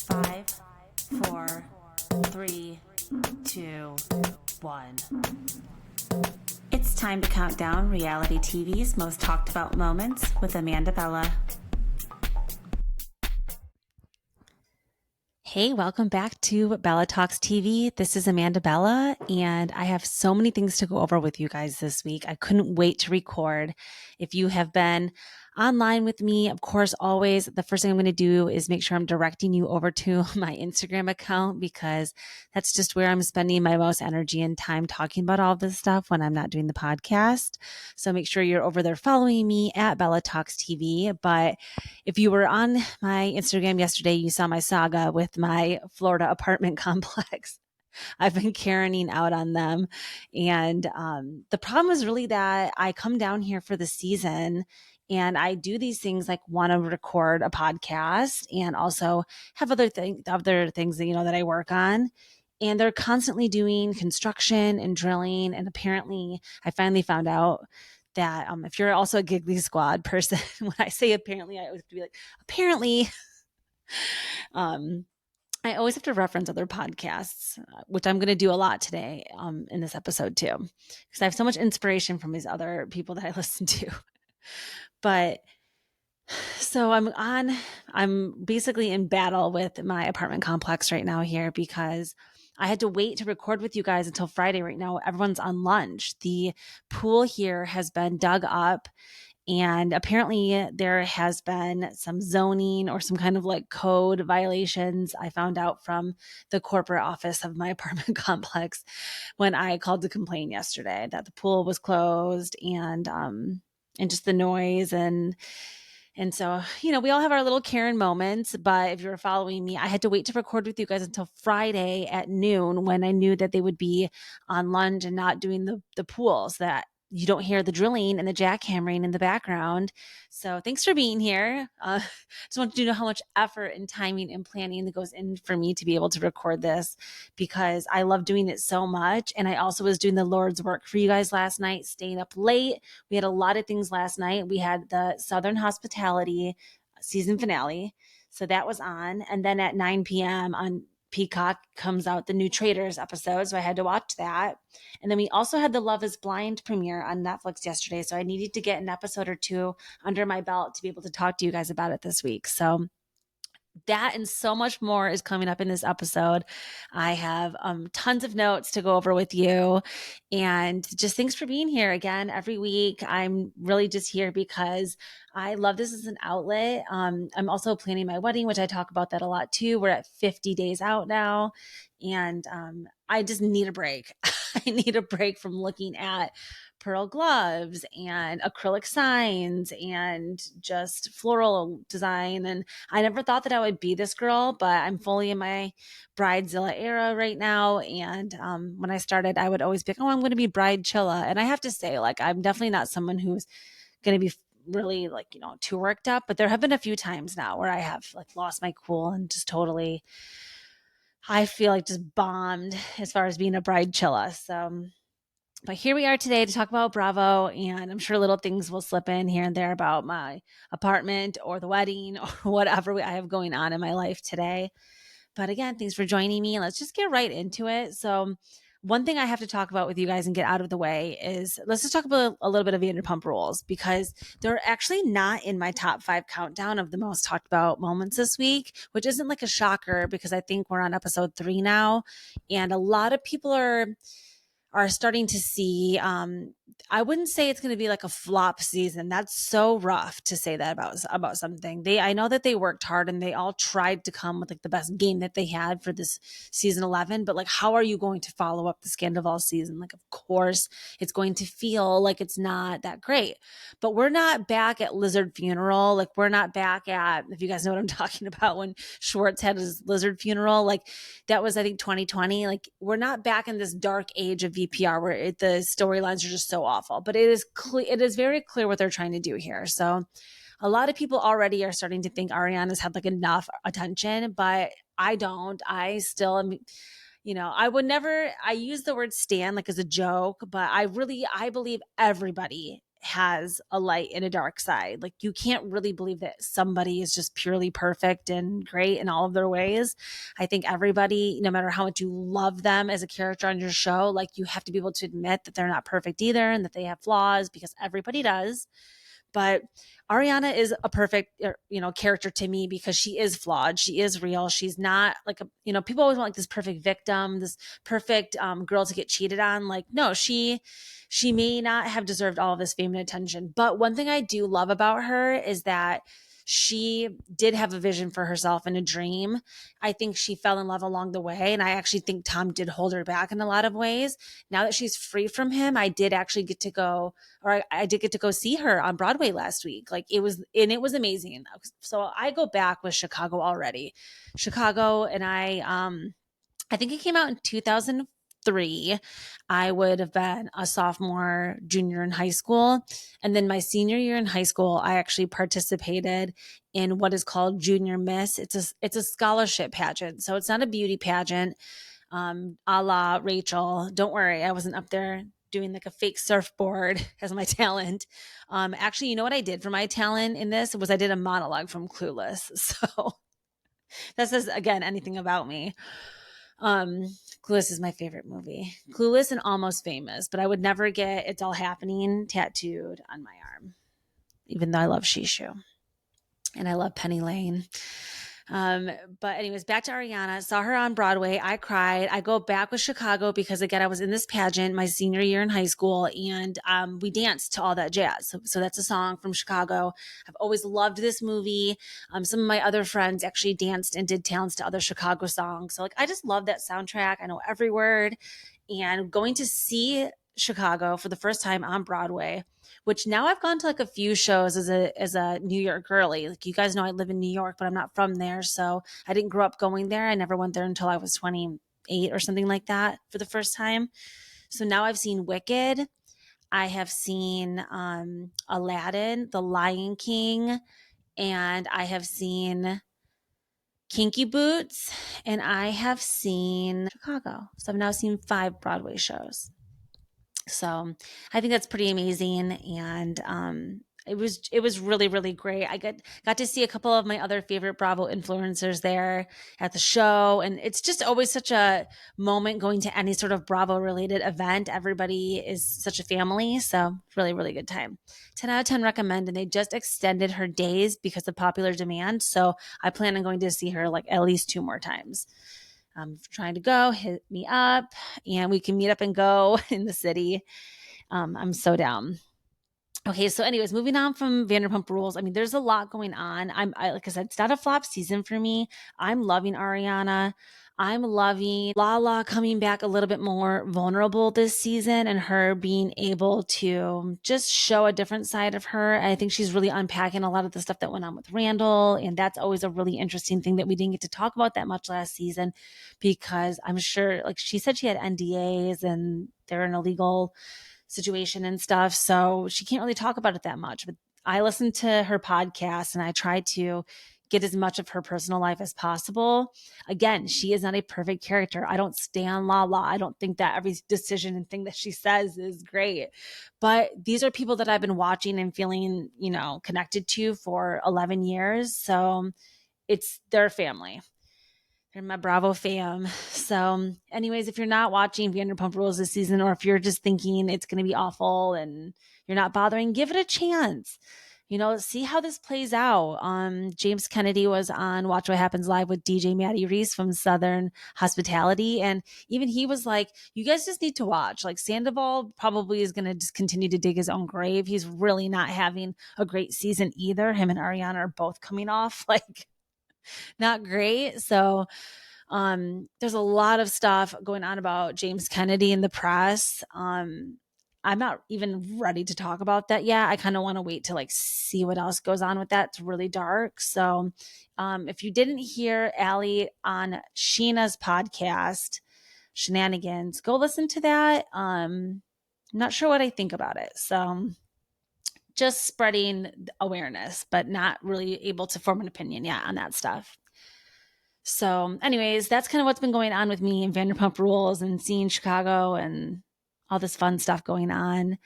5, 4, 3, 2, 1. It's time to count down reality TV's most talked about moments with Amanda Bella. Hey, welcome back to Bella Talks TV. This is Amanda Bella, and I have so many things to go over with you guys this week. I couldn't wait to record. If you have been online with me, of course, always, the first thing I'm going to do is make sure I'm directing you over to my Instagram account, because that's just where I'm spending my most energy and time talking about all this stuff when I'm not doing the podcast. So make sure you're over there following me at Bella Talks TV. But if you were on my Instagram yesterday, you saw my saga with my Florida apartment complex. I've been Karening out on them. And the problem is really that I come down here for the season and I do these things like want to record a podcast and also have other things that, that I work on. And they're constantly doing construction and drilling. And apparently I finally found out that if you're also a Giggly Squad person, when I say apparently, I always have to be like, apparently, I always have to reference other podcasts, which I'm going to do a lot today in this episode too, because I have so much inspiration from these other people that I listen to. But so I'm basically in battle with my apartment complex right now here, because I had to wait to record with you guys until Friday. Right now, everyone's on lunch. The pool here has been dug up, and apparently there has been some zoning or some kind of like code violations. I found out from the corporate office of my apartment complex when I called to complain yesterday that the pool was closed, and just the noise and so, we all have our little Karen moments, but if you were following me, I had to wait to record with you guys until Friday at noon when I knew that they would be on lunch and not doing the pool, so that you don't hear the drilling and the jackhammering in the background. So thanks for being here. Just wanted you to know how much effort and timing and planning that goes in for me to be able to record this, because I love doing it so much. And I also was doing the Lord's work for you guys last night, staying up late. We had a lot of things last night. We had the Southern Hospitality season finale. So that was on. And then at 9 p.m. on Peacock comes out the new Traitors episode, so I had to watch that. And then we also had the Love is Blind premiere on Netflix yesterday, so I needed to get an episode or two under my belt to be able to talk to you guys about it this week. So that and so much more is coming up in this episode. I have tons of notes to go over with you, and just thanks for being here again every week. I'm really just here because I love this as an outlet. I'm also planning my wedding, which I talk about that a lot too. We're at 50 days out now, and I just need a break. I need a break from looking at pearl gloves and acrylic signs and just floral design. And I never thought that I would be this girl, but I'm fully in my bridezilla era right now. And when I started, I would always be like, oh, I'm going to be bride chila. And I have to say, like, I'm definitely not someone who's going to be really like, too worked up, but there have been a few times now where I have like lost my cool and just totally, I feel like just bombed as far as being a bride chila. So, but here we are today to talk about Bravo, and I'm sure little things will slip in here and there about my apartment or the wedding or whatever I have going on in my life today. But again, thanks for joining me. Let's just get right into it. So one thing I have to talk about with you guys and get out of the way is, let's just talk about a little bit of Vanderpump Rules, because they're actually not in my top 5 countdown of the most talked about moments this week, which isn't like a shocker, because I think we're on episode 3 now, and a lot of people are starting to see, I wouldn't say it's going to be like a flop season. That's so rough to say that about something. I know that they worked hard and they all tried to come with like the best game that they had for this season 11, but like, how are you going to follow up the Scandival season? Like, of course it's going to feel like it's not that great, but we're not back at Lizard Funeral. Like, we're not back at, if you guys know what I'm talking about, when Schwartz had his Lizard Funeral, like that was, I think, 2020. Like, we're not back in this dark age of VPR where the storylines are just so awful, but it is very clear what they're trying to do here. So a lot of people already are starting to think Ariana's had like enough attention, but I don't. I still am, I would never, I use the word stan like as a joke, but I believe everybody has a light and a dark side. Like you can't really believe that somebody is just purely perfect and great in all of their ways. I think everybody, no matter how much you love them as a character on your show, like you have to be able to admit that they're not perfect either and that they have flaws, because everybody does. But Ariana is a perfect, character to me because she is flawed. She is real. She's not like people always want like this perfect victim, this perfect girl to get cheated on. Like, no, she may not have deserved all of this fame and attention. But one thing I do love about her is that she did have a vision for herself and a dream. I think she fell in love along the way. And I actually think Tom did hold her back in a lot of ways. Now that she's free from him, I did actually get to go, or I did get to go see her on Broadway last week. Like it was amazing. So I go back with Chicago already. Chicago, and I think it came out in 2003. I would have been a sophomore, junior in high school. And then my senior year in high school, I actually participated in what is called Junior Miss. It's a scholarship pageant. So it's not a beauty pageant, a la Rachel. Don't worry, I wasn't up there doing like a fake surfboard as my talent. Actually, you know what I did for my talent in this was I did a monologue from Clueless. So that says, again, anything about me. Clueless is my favorite movie. Clueless and Almost Famous, but I would never get It's All Happening tattooed on my arm, even though I love Shishu and I love Penny Lane. But anyways, back to Ariana. Saw her on Broadway. I cried. I go back with Chicago because again, I was in this pageant my senior year in high school, and we danced to All That Jazz. So that's a song from Chicago. I've always loved this movie. Some of my other friends actually danced and did talents to other Chicago songs. So like, I just love that soundtrack. I know every word. And going to see Chicago for the first time on Broadway, which now I've gone to like a few shows as a New York girly. Like you guys know I live in New York, but I'm not from there. So I didn't grow up going there. I never went there until I was 28 or something like that for the first time. So now I've seen Wicked. I have seen Aladdin, The Lion King, and I have seen Kinky Boots, and I have seen Chicago. So I've now seen 5 Broadway shows. So I think that's pretty amazing. And it was really, really great. I got to see a couple of my other favorite Bravo influencers there at the show. And it's just always such a moment going to any sort of Bravo related event. Everybody is such a family. So really, really good time. 10 out of 10 recommend. And they just extended her days because of popular demand. So I plan on going to see her like at least 2 more times. I'm trying to go, hit me up, and we can meet up and go in the city. I'm so down. Okay, so anyways, moving on from Vanderpump Rules. I mean, there's a lot going on. Like I said, it's not a flop season for me. I'm loving Ariana. I'm loving Lala coming back a little bit more vulnerable this season and her being able to just show a different side of her. I think she's really unpacking a lot of the stuff that went on with Randall. And that's always a really interesting thing that we didn't get to talk about that much last season, because I'm sure, like she said, she had NDAs and they're an illegal situation and stuff. So she can't really talk about it that much. But I listen to her podcast and I try to get as much of her personal life as possible. Again, she is not a perfect character. I don't stand Lala. I don't think that every decision and thing that she says is great. But these are people that I've been watching and feeling, connected to for 11 years. So it's their family. They're my Bravo fam. So anyways, if you're not watching Vanderpump Rules this season, or if you're just thinking it's going to be awful and you're not bothering, give it a chance. See how this plays out. James Kennedy was on Watch What Happens Live with DJ Maddie Reese from Southern Hospitality. And even he was like, you guys just need to watch. Like Sandoval probably is going to just continue to dig his own grave. He's really not having a great season either. Him and Ariana are both coming off like not great. So there's a lot of stuff going on about James Kennedy in the press. I'm not even ready to talk about that yet. I kind of want to wait to like see what else goes on with that. It's really dark. So if you didn't hear Allie on Sheena's podcast, Shenanigans, go listen to that. I'm not sure what I think about it. So just spreading awareness, but not really able to form an opinion yet on that stuff. So anyways, that's kind of what's been going on with me and Vanderpump Rules and seeing Chicago and all this fun stuff going on.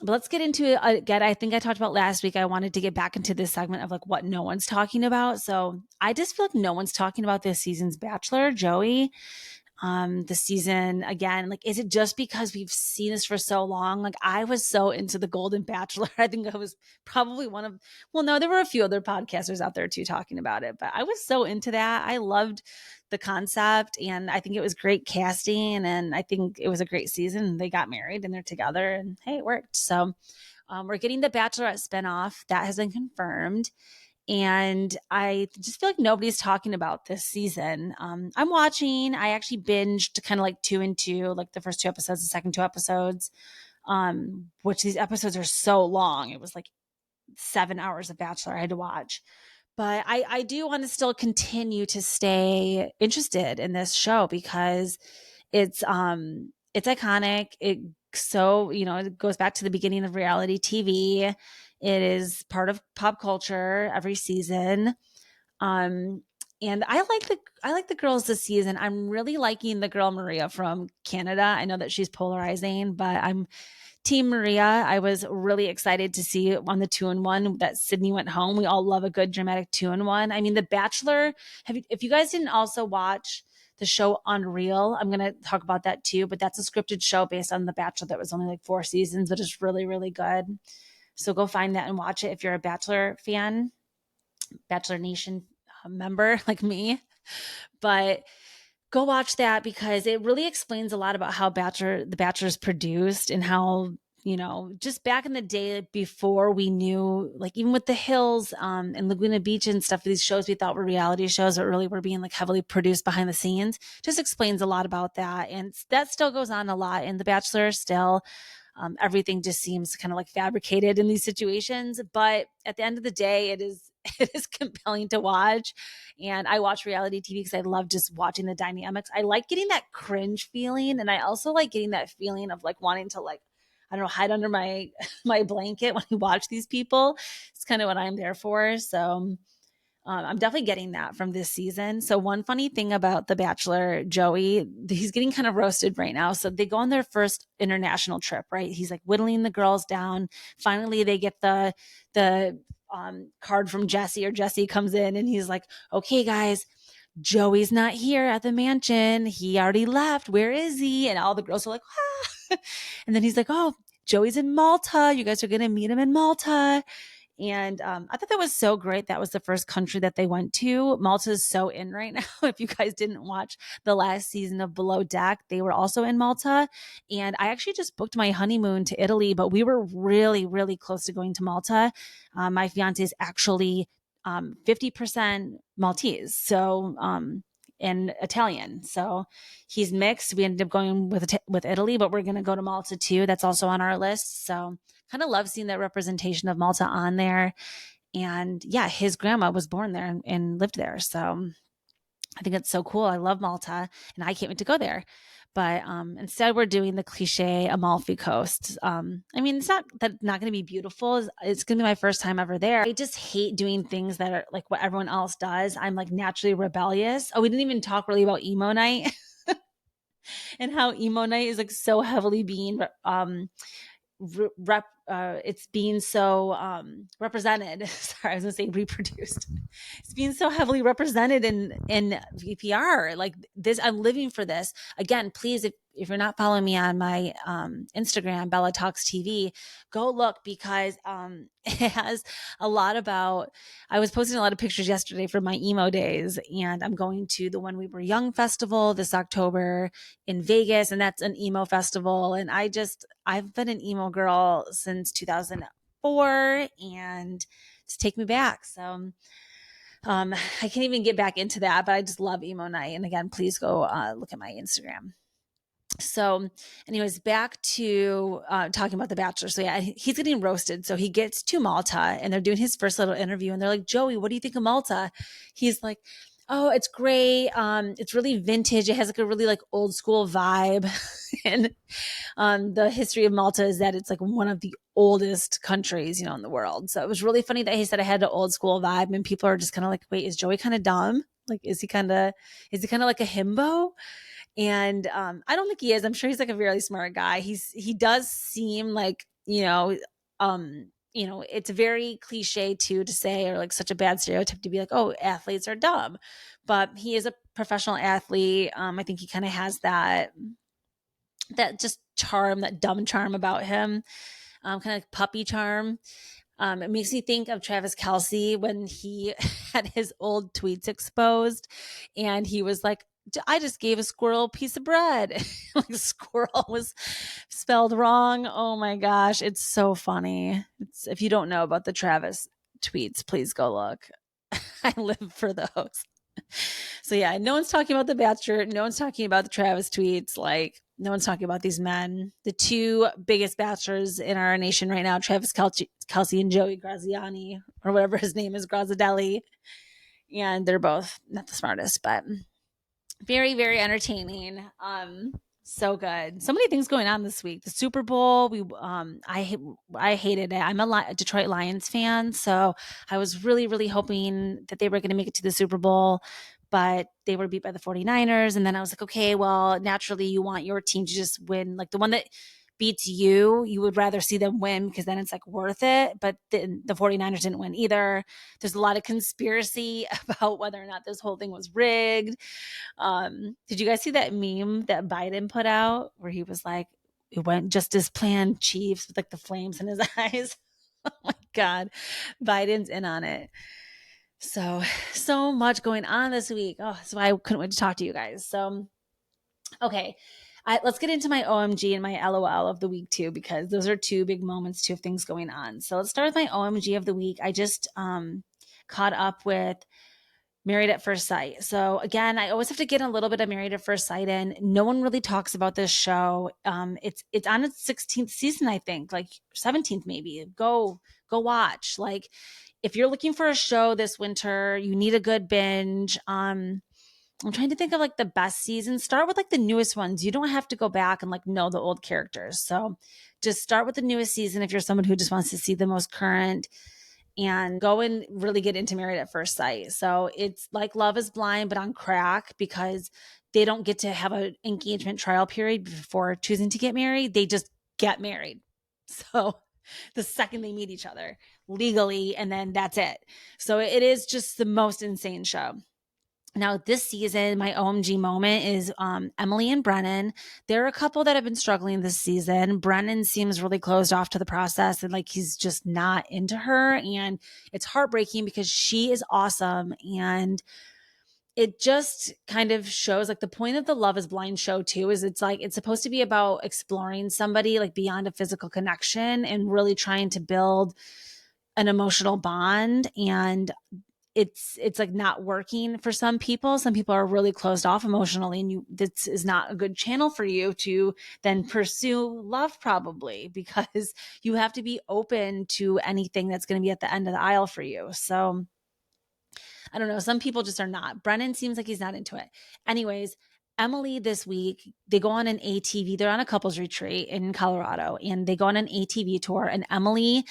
But let's get into it again. I think I talked about last week. I wanted to get back into this segment of like what no one's talking about. So I just feel like no one's talking about this season's Bachelor, Joey. The season again, like, is it just because we've seen this for so long? Like, I was so into the Golden Bachelor. I think I was probably one of, well, no, there were a few other podcasters out there too talking about it, but I was so into that. I loved the concept, and I think it was great casting, and I think it was a great season. They got married and they're together, and hey, it worked. So we're getting the Bachelorette spinoff that has been confirmed. And I just feel like nobody's talking about this season. I'm watching. I actually binged kind of like 2 and 2, like the first 2 episodes, the second 2 episodes, which these episodes are so long. It was like 7 hours of Bachelor I had to watch. But I do want to still continue to stay interested in this show because it's iconic. It goes back to the beginning of reality TV. It is part of pop culture every season. And I like the girls this season. I'm really liking the girl Maria from Canada. I know that she's polarizing, but I'm Team Maria. I was really excited to see on the 2-in-1 that Sydney went home. We all love a good dramatic 2-in-1. I mean, The Bachelor. If you guys didn't also watch the show Unreal, I'm going to talk about that too. But that's a scripted show based on The Bachelor that was only like 4 seasons, but it's really, really good. So go find that and watch it if you're a Bachelor fan, Bachelor Nation member like me. But go watch that because it really explains a lot about how The Bachelor is produced and how, just back in the day before we knew, like even with The Hills and Laguna Beach and stuff, these shows we thought were reality shows but really were being like heavily produced behind the scenes, just explains a lot about that. And that still goes on a lot in The Bachelor still. Everything just seems kind of like fabricated in these situations. But at the end of the day, it is compelling to watch. And I watch reality TV because I love just watching the dynamics. I like getting that cringe feeling. And I also like getting that feeling of like wanting to like, I don't know, hide under my blanket when I watch these people. It's kind of what I'm there for. So I'm definitely getting that from this season. So one funny thing about The Bachelor, Joey, he's getting kind of roasted right now. So they go on their first international trip, right? He's like whittling the girls down. Finally, they get the card from Jesse, or Jesse comes in and he's like, okay, guys, Joey's not here at the mansion. He already left. Where is he? And all the girls are like, ah. And then he's like, oh, Joey's in Malta. You guys are going to meet him in Malta. And I thought that was so great. That was the first country that they went to. Malta is so in right now. If you guys didn't watch the last season of Below Deck, they were also in Malta. And I actually just booked my honeymoon to Italy, but we were really, really close to going to Malta. My fiance is actually 50% Maltese. So, and Italian. So he's mixed. We ended up going with Italy, but we're going to go to Malta too. That's also on our list. So kind of love seeing that representation of Malta on there. And yeah, his grandma was born there and lived there. So I think it's so cool. I love Malta and I can't wait to go there. But instead, we're doing the cliche Amalfi Coast. I mean, it's not going to be beautiful. It's going to be my first time ever there. I just hate doing things that are like what everyone else does. I'm like naturally rebellious. Oh, we didn't even talk really about emo night and how emo night is like so heavily being it's being so represented. Sorry, I was gonna say reproduced. It's being so heavily represented in VPR. Like this, I'm living for this. Again, please, if you're not following me on my Instagram, Bella Talks TV, go look because it has a lot about. I was posting a lot of pictures yesterday for my emo days, and I'm going to the When We Were Young festival this October in Vegas, and that's an emo festival. And I've been an emo girl since 2004, and to take me back. So I can't even get back into that, but I just love emo night. And again, please go look at my Instagram. So anyways, back to talking about The Bachelor. So yeah, he's getting roasted. So he gets to Malta and they're doing his first little interview and they're like, Joey, what do you think of Malta? He's like, oh, it's great. It's really vintage. It has like a really like old school vibe. And the history of Malta is that it's like one of the oldest countries, in the world. So it was really funny that he said it had an old school vibe and people are just kind of like, wait, is Joey kind of dumb? Like, is he kind of like a himbo? And I don't think he is. I'm sure he's like a really smart guy. He does seem like you know, it's very cliche too to say, or like such a bad stereotype to be like, oh, athletes are dumb, but he is a professional athlete. I think he kind of has that just charm, that dumb charm about him, kind of like puppy charm. It makes me think of Travis Kelce when he had his old tweets exposed and he was like, I just gave a squirrel a piece of bread. Like squirrel was spelled wrong. Oh my gosh. It's so funny. If you don't know about the Travis tweets, please go look. I live for those. So yeah, no one's talking about the Bachelor. No one's talking about the Travis tweets. Like no one's talking about these men. The two biggest bachelors in our nation right now, Travis Kelce and Joey Graziani, or whatever his name is, Grazidelli. And they're both not the smartest, but very, very entertaining. So good. So many things going on this week. The Super Bowl. I hated it. I'm a Detroit Lions fan, so I was really, really hoping that they were going to make it to the Super Bowl, but they were beat by the 49ers. And then I was like, okay, well, naturally you want your team to just win. Like the one that beats you, you would rather see them win because then it's like worth it. But the 49ers didn't win either. There's a lot of conspiracy about whether or not this whole thing was rigged. Did you guys see that meme that Biden put out where he was like, it went just as planned, Chiefs, with like the flames in his eyes? Oh my God. Biden's in on it. So much going on this week. Oh, that's why I couldn't wait to talk to you guys. So, okay. Let's get into my OMG and my LOL of the week too, because those are two big moments too of things going on. So let's start with my OMG of the week. I just caught up with Married at First Sight. So again, I always have to get a little bit of Married at First Sight in. No one really talks about this show. It's on its 16th season, I think, like 17th maybe. Go watch. Like if you're looking for a show this winter, you need a good binge. I'm trying to think of like the best seasons. Start with like the newest ones. You don't have to go back and like know the old characters. So just start with the newest season if you're someone who just wants to see the most current, and go and really get into Married at First Sight. So it's like Love is Blind, but on crack, because they don't get to have an engagement trial period before choosing to get married. They just get married. So the second they meet each other legally, and then that's it. So it is just the most insane show. Now, this season, my OMG moment is Emily and Brennan. They're a couple that have been struggling this season. Brennan seems really closed off to the process and like he's just not into her. And it's heartbreaking because she is awesome. And it just kind of shows like the point of the Love is Blind show too is it's like it's supposed to be about exploring somebody like beyond a physical connection and really trying to build an emotional bond. And it's like not working for some people. Some people are really closed off emotionally, and this is not a good channel for you to then pursue love, probably, because you have to be open to anything that's going to be at the end of the aisle for you. So I don't know. Some people just are not. Brennan seems like he's not into it. Anyways, Emily this week, they go on an ATV. They're on a couples retreat in Colorado, and they go on an ATV tour. And Emily,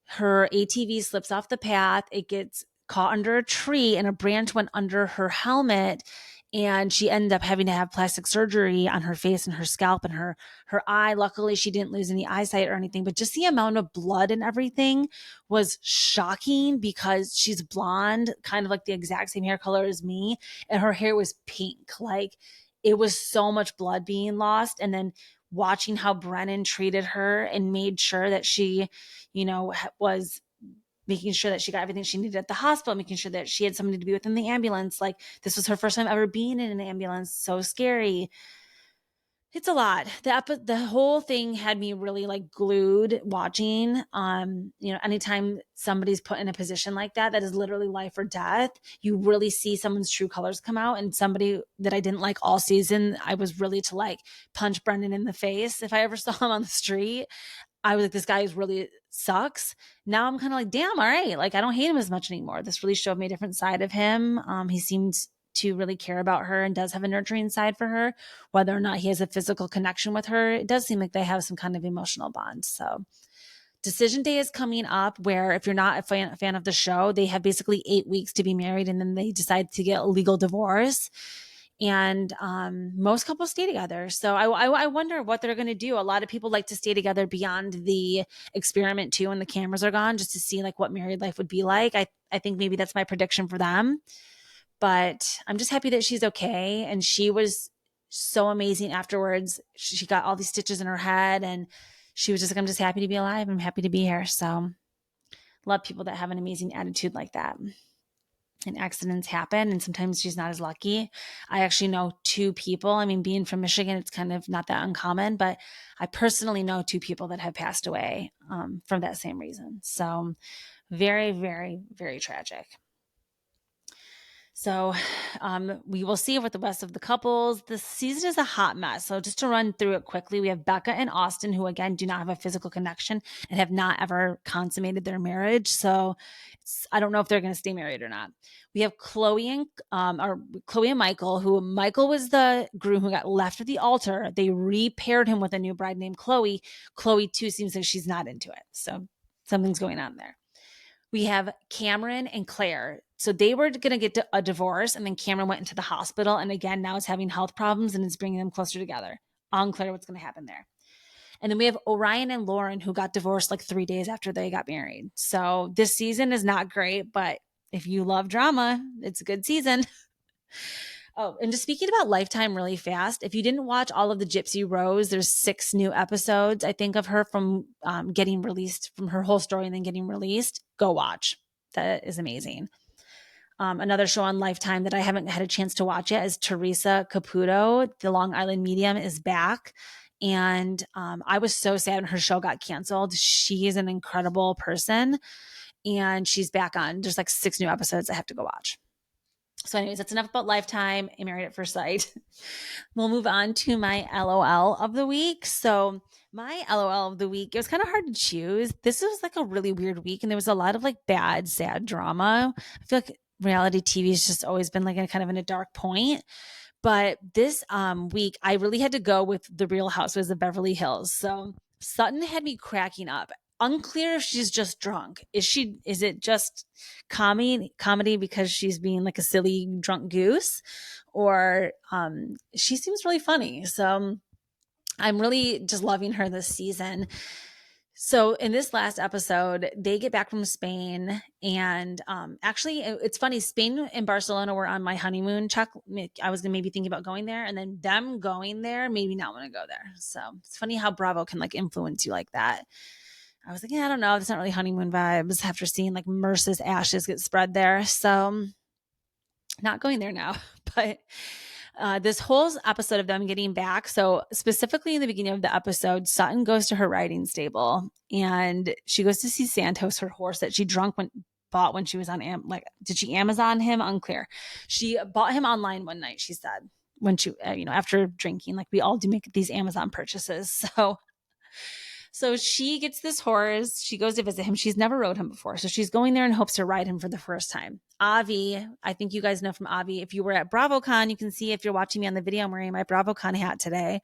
her ATV slips off the path. It gets caught under a tree, and a branch went under her helmet. And she ended up having to have plastic surgery on her face and her scalp and her eye. Luckily, she didn't lose any eyesight or anything, but just the amount of blood and everything was shocking because she's blonde, kind of like the exact same hair color as me. And her hair was pink. Like it was so much blood being lost. And then watching how Brennan treated her and made sure that she, was making sure that she got everything she needed at the hospital, making sure that she had somebody to be with in the ambulance. Like this was her first time ever being in an ambulance. So scary. It's a lot. The whole thing had me really like glued watching. Anytime somebody's put in a position like that is literally life or death, you really see someone's true colors come out. And somebody that I didn't like all season, I was really to like punch Brendan in the face if I ever saw him on the street. I was like, this guy really sucks. Now I'm kind of like, damn, all right. Like, I don't hate him as much anymore. This really showed me a different side of him. He seemed to really care about her and does have a nurturing side for her. Whether or not he has a physical connection with her, it does seem like they have some kind of emotional bond. So decision day is coming up where if you're not a fan of the show, they have basically 8 weeks to be married and then they decide to get a legal divorce. And most couples stay together. So I wonder what they're going to do. A lot of people like to stay together beyond the experiment too, when the cameras are gone, just to see like what married life would be like. I think maybe that's my prediction for them. But I'm just happy that she's okay. And she was so amazing afterwards. She got all these stitches in her head, and she was just like, I'm just happy to be alive. I'm happy to be here. So love people that have an amazing attitude like that. And accidents happen, and sometimes she's not as lucky. I actually know two people. I mean, being from Michigan, it's kind of not that uncommon, but I personally know two people that have passed away from that same reason. So very, very, very tragic. So we will see with the rest of the couples. This season is a hot mess. So just to run through it quickly, we have Becca and Austin, who again do not have a physical connection and have not ever consummated their marriage. So I don't know if they're going to stay married or not. We have Chloe and Michael, who Michael was the groom who got left at the altar. They repaired him with a new bride named Chloe. Chloe too seems like she's not into it. So something's going on there. We have Cameron and Claire. So they were going to get a divorce, and then Cameron went into the hospital, and again now is having health problems, and it's bringing them closer together. Unclear what's going to happen there. And then we have Orion and Lauren, who got divorced like 3 days after they got married. So this season is not great, but if you love drama, it's a good season. Oh, and just speaking about Lifetime really fast, if you didn't watch all of the Gypsy Rose, there's 6 new episodes, I think, of her from getting released, from her whole story and then getting released. Go watch. That is amazing. Another show on Lifetime that I haven't had a chance to watch yet is Teresa Caputo. The Long Island Medium is back. And I was so sad when her show got canceled. She is an incredible person, and she's back on. There's like 6 new episodes I have to go watch. So anyways, that's enough about Lifetime and Married at First Sight. We'll move on to my LOL of the week. So my LOL of the week, it was kind of hard to choose. This was like a really weird week, and there was a lot of like bad, sad drama. I feel like reality TV has just always been like kind of in a dark point. But this week, I really had to go with the Real Housewives of Beverly Hills. So Sutton had me cracking up. Unclear if she's just drunk. Is it just comedy because she's being like a silly drunk goose, or she seems really funny. So I'm really just loving her this season. So in this last episode, they get back from Spain, and actually it's funny, Spain and Barcelona were on my honeymoon check. I was maybe thinking about going there, and then them going there made me not want to go there. So it's funny how Bravo can like influence you like that. I was like, yeah, I don't know. It's not really honeymoon vibes after seeing like Merce's ashes get spread there. So not going there now. But this whole episode of them getting back. So specifically in the beginning of the episode, Sutton goes to her riding stable, and she goes to see Santos, her horse that she bought when she was on did she Amazon him? Unclear. She bought him online one night, she said, when she, after drinking, like we all do make these Amazon purchases. So she gets this horse. She goes to visit him. She's never rode him before. So she's going there in hopes to ride him for the first time. Avi, I think you guys know from Avi, if you were at BravoCon, you can see if you're watching me on the video, I'm wearing my BravoCon hat today.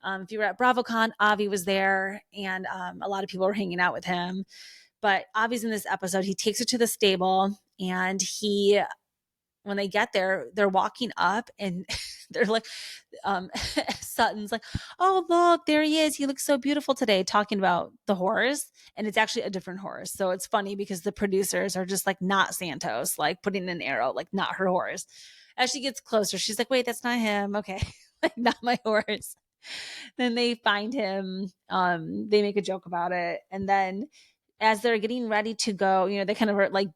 If you were at BravoCon, Avi was there, and a lot of people were hanging out with him. But Avi's in this episode. He takes her to the stable, and when they get there, they're walking up, and they're like, Sutton's like, oh, look, there he is. He looks so beautiful today, talking about the horse. And it's actually a different horse. So it's funny because the producers are just like, not Santos, like putting an arrow, like not her horse. As she gets closer, she's like, wait, that's not him. Okay. Like not my horse. Then they find him. They make a joke about it. And then as they're getting ready to go, they kind of are like,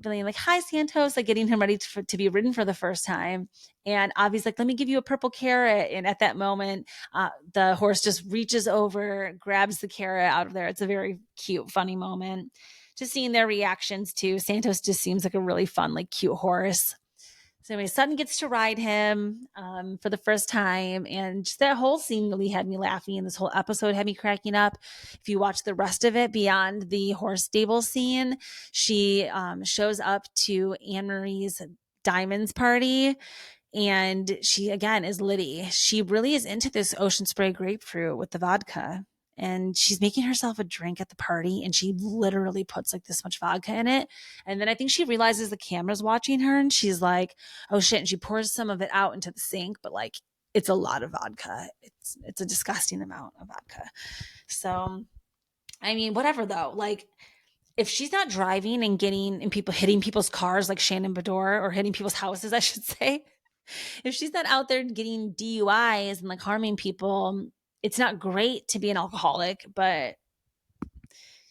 feeling like, hi, Santos, like getting him ready to be ridden for the first time. And Avi's like, let me give you a purple carrot. And at that moment, the horse just reaches over, grabs the carrot out of there. It's a very cute, funny moment. Just seeing their reactions too. Santos just seems like a really fun, like cute horse. So anyway, Sutton gets to ride him for the first time. And just that whole scene really had me laughing. And this whole episode had me cracking up. If you watch the rest of it beyond the horse stable scene, she shows up to Anne-Marie's Diamonds party. And she, again, is Liddy. She really is into this ocean spray grapefruit with the vodka. and she's making herself a drink at the party, and she literally puts like this much vodka in it. And then I think she realizes the camera's watching her, and she's like, oh shit. And she pours some of it out into the sink, but like it's a lot of vodka. It's a disgusting amount of vodka. So, I mean, whatever though. Like, if she's not driving and hitting people's cars like Shannon Bedore, or hitting people's houses, I should say, if she's not out there getting DUIs and like harming people, it's not great to be an alcoholic, but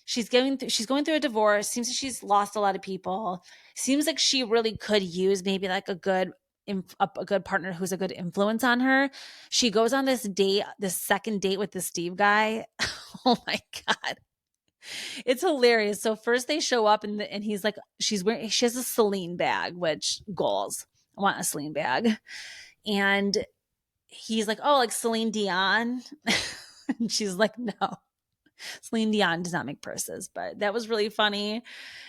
she's going through a divorce. Seems like she's lost a lot of people. Seems like she really could use maybe like a good partner who's a good influence on her. She goes on this second date with the Steve guy. Oh my God. It's hilarious. So first they show up and he's like, she has a Celine bag, which goals. I want a Celine bag. And he's like, oh, like Celine Dion. And she's like, no, Celine Dion does not make purses. But that was really funny.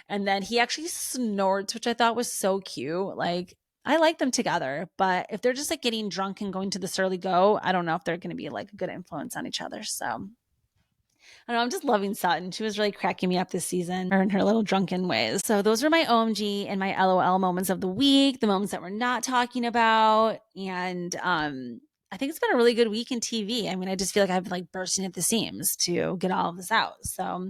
And then he actually snorts, which I thought was so cute. Like, I like them together, but if they're just like getting drunk and going to the Surly Go, I don't know if they're going to be like a good influence on each other. So I don't know, I'm just loving Sutton. She was really cracking me up this season, her in her little drunken ways. So those are my OMG and my LOL moments of the week, the moments that we're not talking about. And I think it's been a really good week in TV. I mean, I just feel like I've been like bursting at the seams to get all of this out. So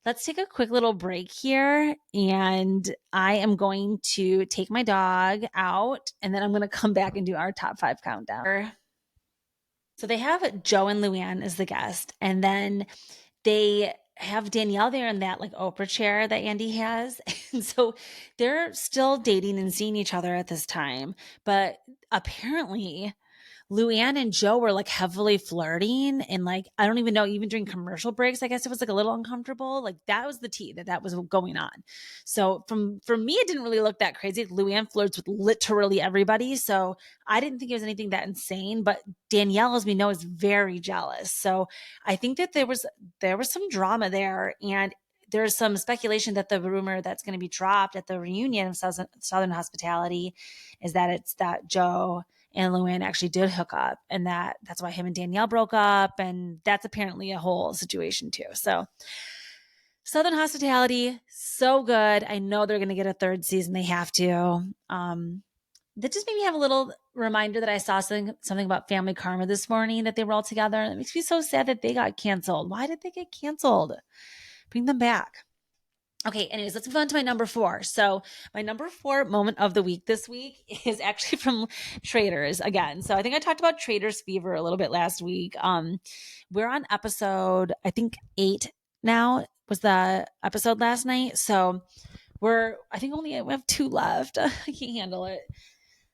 let's take a quick little break here. And I am going to take my dog out, and then I'm going to come back and do our top 5 countdown. So they have Joe and Luann as the guest, and then they have Danielle there in that like Oprah chair that Andy has. And so they're still dating and seeing each other at this time. But apparently Luann and Joe were like heavily flirting, and like, I don't even know, even during commercial breaks, I guess it was like a little uncomfortable. Like that was the tea that was going on. So for me, it didn't really look that crazy. Luann flirts with literally everybody. So I didn't think it was anything that insane, but Danielle, as we know, is very jealous. So I think that there was some drama there, and there's some speculation that the rumor that's going to be dropped at the reunion of Southern Hospitality is that it's that Joe and Luann actually did hook up, and that's why him and Danielle broke up. And that's apparently a whole situation too. So Southern Hospitality, so good. I know they're going to get a 3rd season. They have to. That just made me have a little reminder that I saw something about Family Karma this morning, that they were all together. And it makes me so sad that they got canceled. Why did they get canceled? Bring them back. Okay, anyways, let's move on to my number 4. So my number 4 moment of the week this week is actually from Traitors again. So I think I talked about Traitors fever a little bit last week. We're on episode, I think 8 now was the episode last night. So I think we have 2 left. I can't handle it.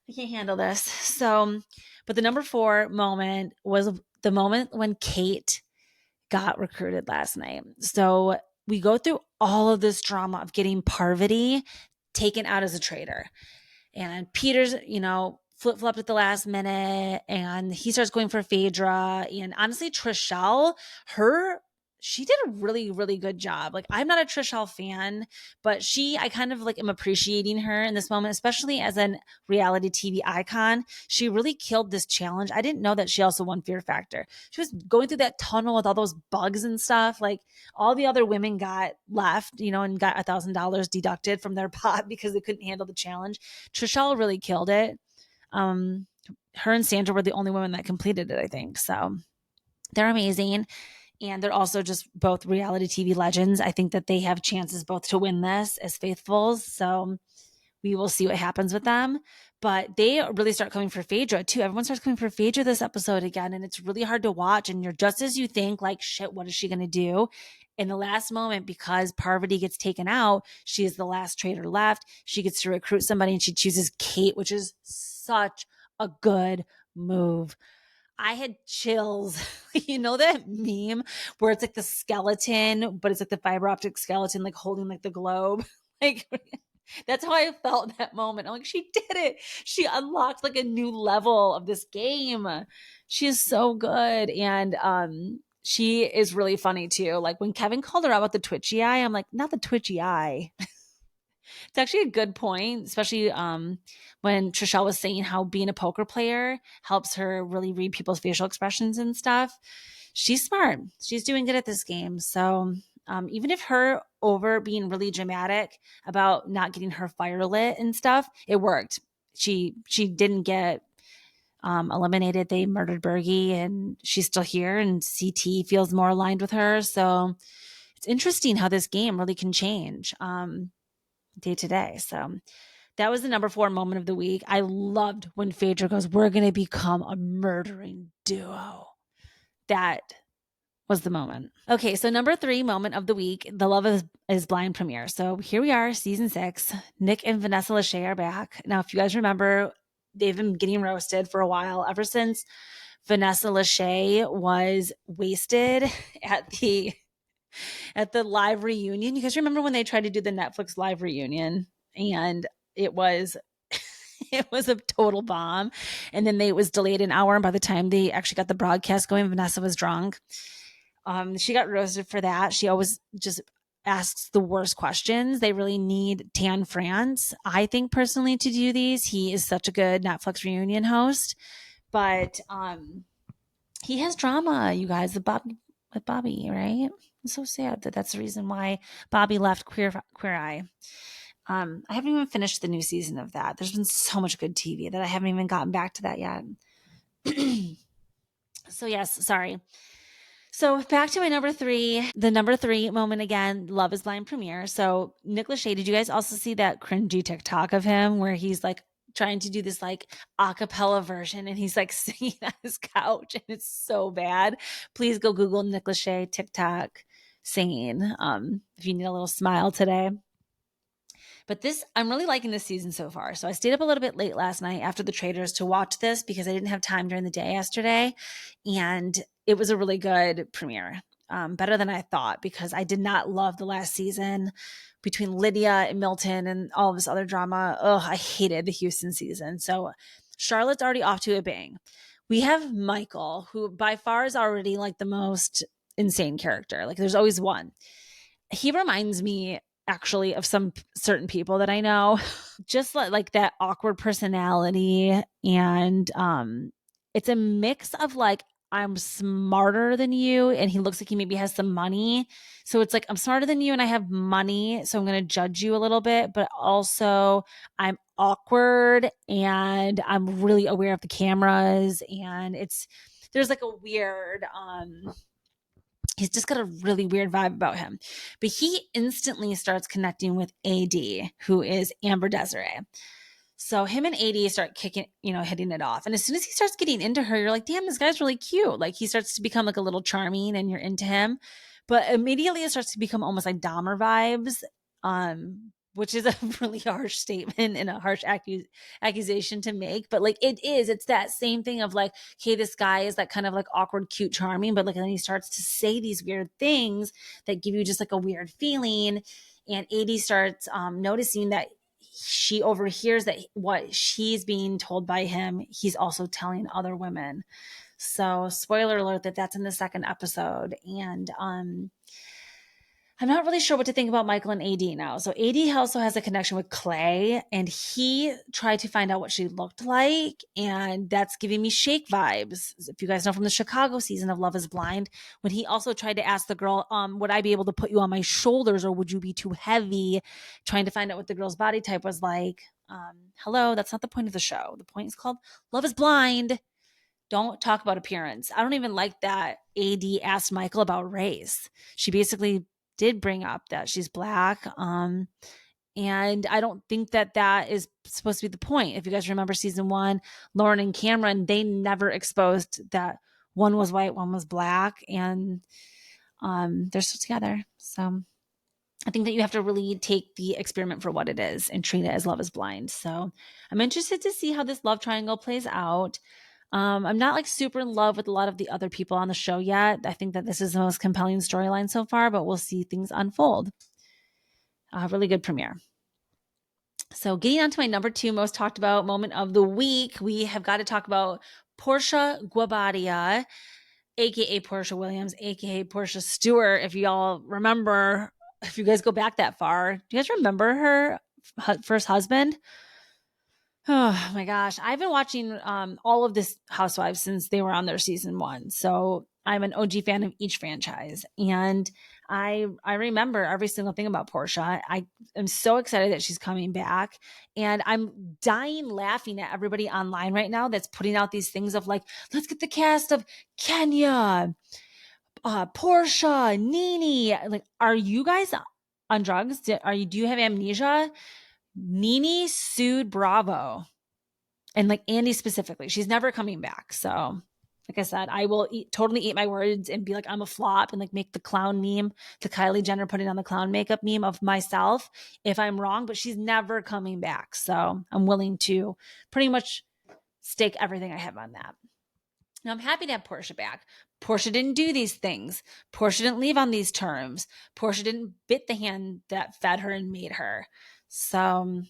I can't handle this. So, but the number 4 moment was the moment when Kate got recruited last night. So we go through all of this drama of getting Parvati taken out as a traitor. And Peter's, flip-flopped at the last minute, and he starts going for Phaedra. And honestly, Trishelle, she did a really, really good job. Like, I'm not a Trishelle fan, but I kind of like am appreciating her in this moment, especially as a reality TV icon. She really killed this challenge. I didn't know that she also won Fear Factor. She was going through that tunnel with all those bugs and stuff. Like, all the other women got left, and got $1,000 deducted from their pot because they couldn't handle the challenge. Trishelle really killed it. Her and Sandra were the only women that completed it, I think. So they're amazing. And they're also just both reality TV legends. I think that they have chances both to win this as faithfuls. So we will see what happens with them. But they really start coming for Phaedra too. Everyone starts coming for Phaedra this episode again. And it's really hard to watch. And you're just as you think, like, shit, what is she going to do? In the last moment, because Parvati gets taken out, she is the last traitor left. She gets to recruit somebody, and she chooses Kate, which is such a good move. I had chills. You know that meme where it's like the skeleton, but it's like the fiber optic skeleton, like holding like the globe? Like, that's how I felt in that moment. I'm like, she did it. She unlocked like a new level of this game. She is so good. And she is really funny too. Like, when Kevin called her out with the twitchy eye, I'm like, not the twitchy eye. It's actually a good point, especially when Trishelle was saying how being a poker player helps her really read people's facial expressions and stuff. She's smart. She's doing good at this game. So even if her over being really dramatic about not getting her fire lit and stuff, it worked. She didn't get eliminated. They murdered Bergie, and she's still here, and CT feels more aligned with her. So it's interesting how this game really can change day to day. So that was the number 4 moment of the week. I loved when Phaedra goes, "We're going to become a murdering duo." That was the moment. Okay, so number 3 moment of the week, the Love is Blind premiere. So here we are, season 6. Nick and Vanessa Lachey are back. Now, if you guys remember, they've been getting roasted for a while, ever since Vanessa Lachey was wasted at the live reunion. You guys remember when they tried to do the Netflix live reunion, and it was it was a total bomb, and then it was delayed an hour, and by the time they actually got the broadcast going, Vanessa was drunk. She got roasted for that. She always just asks the worst questions. They really need Tan France, I think, personally, to do these. He is such a good Netflix reunion host, but he has drama, you guys, with Bobby, right? It's so sad that that's the reason why Bobby left Queer Eye. I haven't even finished the new season of that. There's been so much good TV that I haven't even gotten back to that yet. So yes, sorry. So back to my number 3, the number 3 moment again, Love is Blind premiere. So Nick Lachey, did you guys also see that cringy TikTok of him where he's like trying to do this like a cappella version and he's like singing on his couch and it's so bad? Please go Google Nick Lachey TikTok singing if you need a little smile today. But this, I'm really liking this season so far. So I stayed up a little bit late last night after the Traitors to watch this because I didn't have time during the day yesterday. And it was a really good premiere, better than I thought, because I did not love the last season between Lydia and Milton and all of this other drama. Oh, I hated the Houston season. So Charlotte's already off to a bang. We have Michael, who by far is already like the most insane character. Like there's always one. He reminds me actually of some certain people that I know, just like that awkward personality. And it's a mix of like, I'm smarter than you. And he looks like he maybe has some money. So it's like, I'm smarter than you and I have money. So I'm going to judge you a little bit, but also I'm awkward and I'm really aware of the cameras. And there's like a weird, he's just got a really weird vibe about him. But he instantly starts connecting with AD, who is Amber Desiree. So him and AD start hitting it off. And as soon as he starts getting into her, you're like, damn, this guy's really cute. Like he starts to become like a little charming and you're into him. But immediately it starts to become almost like Dahmer vibes, which is a really harsh statement and a harsh accusation to make. But like it's that same thing of like, okay, this guy is that kind of like awkward, cute, charming, but like then he starts to say these weird things that give you just like a weird feeling. And AD starts noticing that she overhears that what she's being told by him, he's also telling other women. So spoiler alert that's in the 2nd episode. And I'm not really sure what to think about Michael and AD now. So AD also has a connection with Clay, and he tried to find out what she looked like, and that's giving me Shake vibes. If you guys know from the Chicago season of Love is Blind, when he also tried to ask the girl, would I be able to put you on my shoulders or would you be too heavy? Trying to find out what the girl's body type was like. Hello, that's not the point of the show. The point is called Love is Blind. Don't talk about appearance. I don't even like that AD asked Michael about race. She basically did bring up that she's Black. And I don't think that is supposed to be the point. If you guys remember season 1, Lauren and Cameron, they never exposed that one was white, one was Black, and they're still together. So I think that you have to really take the experiment for what it is and treat it as Love is Blind. So I'm interested to see how this love triangle plays out. I'm not like super in love with a lot of the other people on the show yet. I think that this is the most compelling storyline so far, but we'll see things unfold. Really good premiere. So getting on to my number 2 most talked about moment of the week, we have got to talk about Portia Guabadia, aka Portia Williams, aka Portia Stewart. If y'all remember, if you guys go back that far, do you guys remember her first husband. Oh my gosh. I've been watching all of this Housewives since they were on their season 1. So I'm an OG fan of each franchise. And I remember every single thing about Portia. I am so excited that she's coming back. And I'm dying laughing at everybody online right now that's putting out these things of like, let's get the cast of Kenya, Portia, Nene. Like, are you guys on drugs? Do you have amnesia? Nene sued Bravo. And like Andy specifically, she's never coming back. So, like I said, I will totally eat my words and be like, I'm a flop and like make the clown meme, the Kylie Jenner putting on the clown makeup meme of myself if I'm wrong, but she's never coming back. So I'm willing to pretty much stake everything I have on that. Now I'm happy to have Portia back. Portia didn't do these things. Portia didn't leave on these terms. Portia didn't bit the hand that fed her and made her. So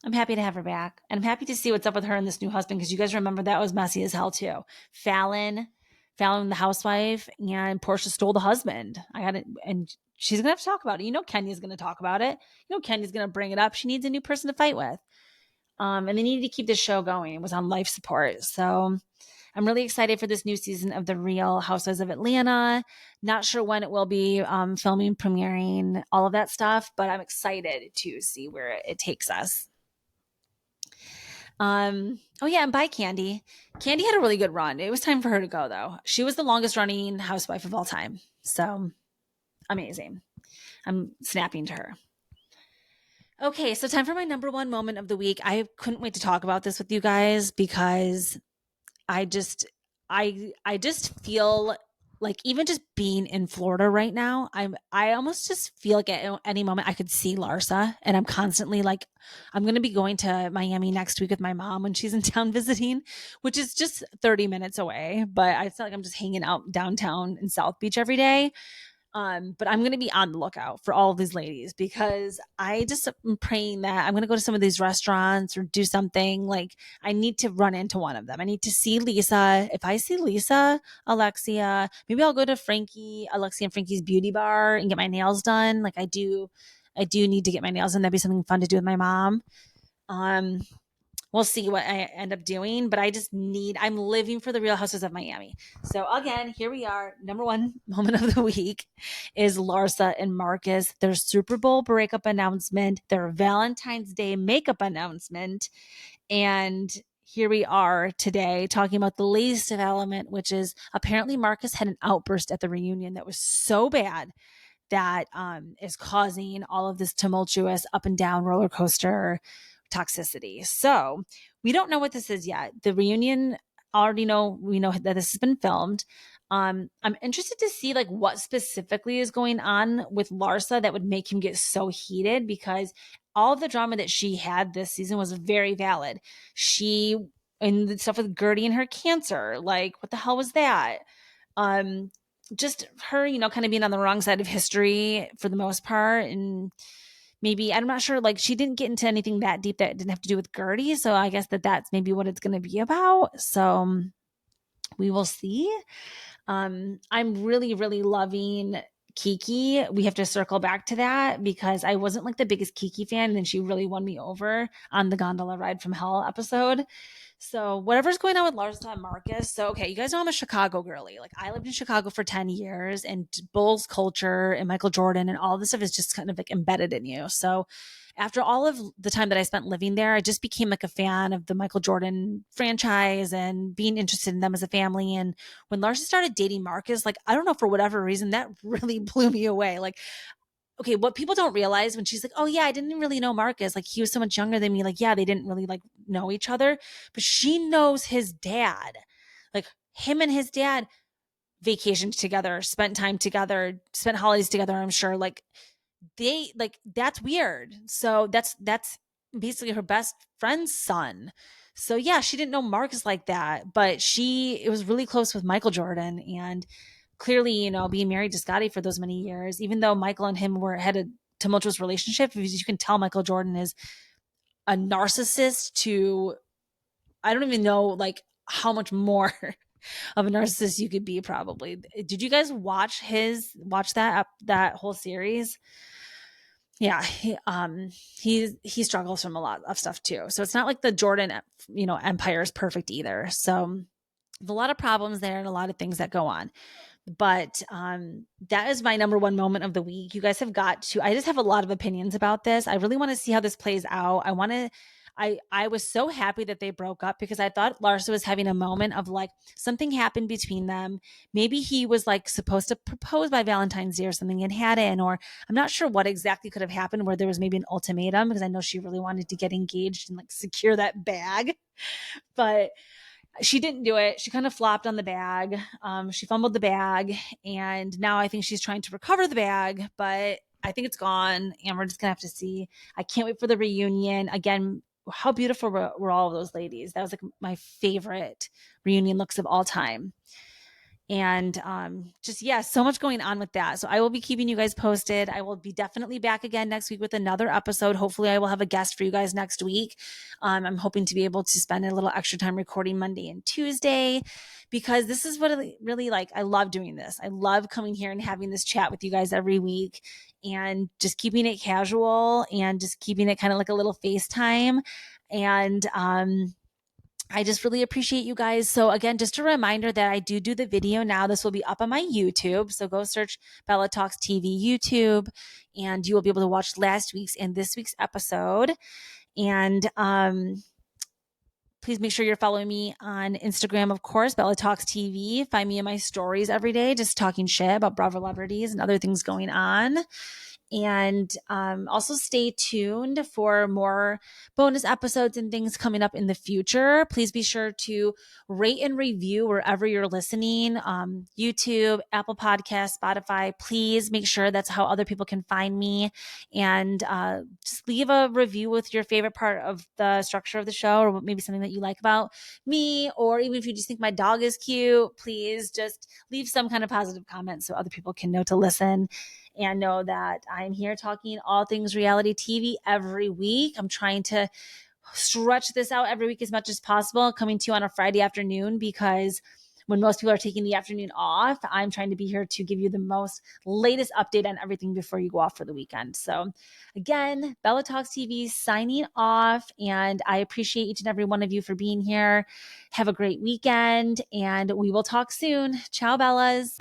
I'm happy to have her back. And I'm happy to see what's up with her and this new husband, because you guys remember that was messy as hell too. Fallon, the housewife, and Portia stole the husband. And she's going to have to talk about it. You know Kenya's going to talk about it. You know Kenya's going to bring it up. She needs a new person to fight with. And they needed to keep this show going. It was on life support. So I'm really excited for this new season of The Real Housewives of Atlanta. Not sure when it will be filming, premiering, all of that stuff, but I'm excited to see where it takes us. Oh yeah, and bye Candy. Candy had a really good run. It was time for her to go though. She was the longest running housewife of all time. So amazing. I'm snapping to her. Okay, so time for my number 1 moment of the week. I couldn't wait to talk about this with you guys because I just feel like even just being in Florida right now, I almost just feel like at any moment I could see Larsa, and I'm constantly like, I'm going to be going to Miami next week with my mom when she's in town visiting, which is just 30 minutes away, but I feel like I'm just hanging out downtown in South Beach every day. But I'm going to be on the lookout for all of these ladies because I just am praying that I'm going to go to some of these restaurants or do something. Like I need to run into one of them. I need to see Lisa. If I see Lisa, Alexia, maybe I'll go to Alexia and Frankie's beauty bar and get my nails done. Like I do need to get my nails done. That'd be something fun to do with my mom. We'll see what I end up doing, but I'm living for the Real Housewives of Miami. So again, here we are. Number 1 moment of the week is Larsa and Marcus, their Super Bowl breakup announcement, their Valentine's Day makeup announcement. And here we are today talking about the latest development, which is apparently Marcus had an outburst at the reunion that was so bad that is causing all of this tumultuous up and down roller coaster toxicity. So we don't know what this is yet. The reunion we know that this has been filmed. I'm interested to see like what specifically is going on with Larsa that would make him get so heated, because all of the drama that she had this season was very valid. And the stuff with Gertie and her cancer, like what the hell was that? Just her, kind of being on the wrong side of history for the most part. And maybe, I'm not sure, like she didn't get into anything that deep that didn't have to do with Gertie. So I guess that's maybe what it's going to be about. So we will see. I'm really, really loving Kiki. We have to circle back to that because I wasn't like the biggest Kiki fan. And then she really won me over on the gondola ride from hell episode. So whatever's going on with Larsa and Marcus. So, okay, you guys know I'm a Chicago girly. Like I lived in Chicago for 10 years and Bulls culture and Michael Jordan and all this stuff is just kind of like embedded in you. So after all of the time that I spent living there, I just became like a fan of the Michael Jordan franchise and being interested in them as a family. And when Larsa started dating Marcus, like, I don't know, for whatever reason, that really blew me away. Like, okay, what people don't realize when she's like, oh yeah, I didn't really know Marcus. Like he was so much younger than me. Like, yeah, they didn't really like know each other, but she knows his dad. Like him and his dad vacationed together, spent time together, spent holidays together. I'm sure that's weird. So that's basically her best friend's son. So yeah, she didn't know Marcus like that, but it was really close with Michael Jordan. And clearly, being married to Scotty for those many years, even though Michael and him had a tumultuous relationship, you can tell Michael Jordan is a narcissist to, I don't even know like how much more of a narcissist you could be probably. Did you guys watch that whole series? yeah, he struggles from a lot of stuff too. So it's not like the Jordan, empire is perfect either. So there's a lot of problems there and a lot of things that go on. But that is my number one moment of the week. You guys have got to, I just have a lot of opinions about this. I really want to see how this plays out. I was so happy that they broke up because I thought Larsa was having a moment of like something happened between them. Maybe he was like supposed to propose by Valentine's Day or something and hadn't, or I'm not sure what exactly could have happened where there was maybe an ultimatum because I know she really wanted to get engaged and like secure that bag. But she didn't do it. She kind of flopped on the bag. She fumbled the bag, and now I think she's trying to recover the bag, but I think it's gone, and we're just gonna have to see. I can't wait for the reunion again. How beautiful were all of those ladies? That was like my favorite reunion looks of all time. And just yeah, so much going on with that. So I will be keeping you guys posted. I will be definitely back again next week with another episode. Hopefully I will have a guest for you guys next week. I'm hoping to be able to spend a little extra time recording Monday and Tuesday because this is what I really like. I love doing this. I love coming here and having this chat with you guys every week and just keeping it casual and just keeping it kind of like a little FaceTime. And I just really appreciate you guys. So again, just a reminder that I do the video now. This will be up on my YouTube. So go search Bella Talks TV YouTube and you will be able to watch last week's and this week's episode. And please make sure you're following me on Instagram, of course, Bella Talks TV. Find me in my stories every day, just talking shit about Bravo celebrities and other things going on. And also stay tuned for more bonus episodes and things coming up in the future. Please be sure to rate and review wherever you're listening, YouTube, Apple Podcasts, Spotify. Please make sure that's how other people can find me. And just leave a review with your favorite part of the structure of the show or maybe something that you like about me. Or even if you just think my dog is cute, please just leave some kind of positive comment so other people can know to listen. And know that I'm here talking all things reality TV every week. I'm trying to stretch this out every week as much as possible, coming to you on a Friday afternoon because when most people are taking the afternoon off, I'm trying to be here to give you the most latest update on everything before you go off for the weekend. So again, Bella Talks TV signing off, and I appreciate each and every one of you for being here. Have a great weekend, and we will talk soon. Ciao, Bellas.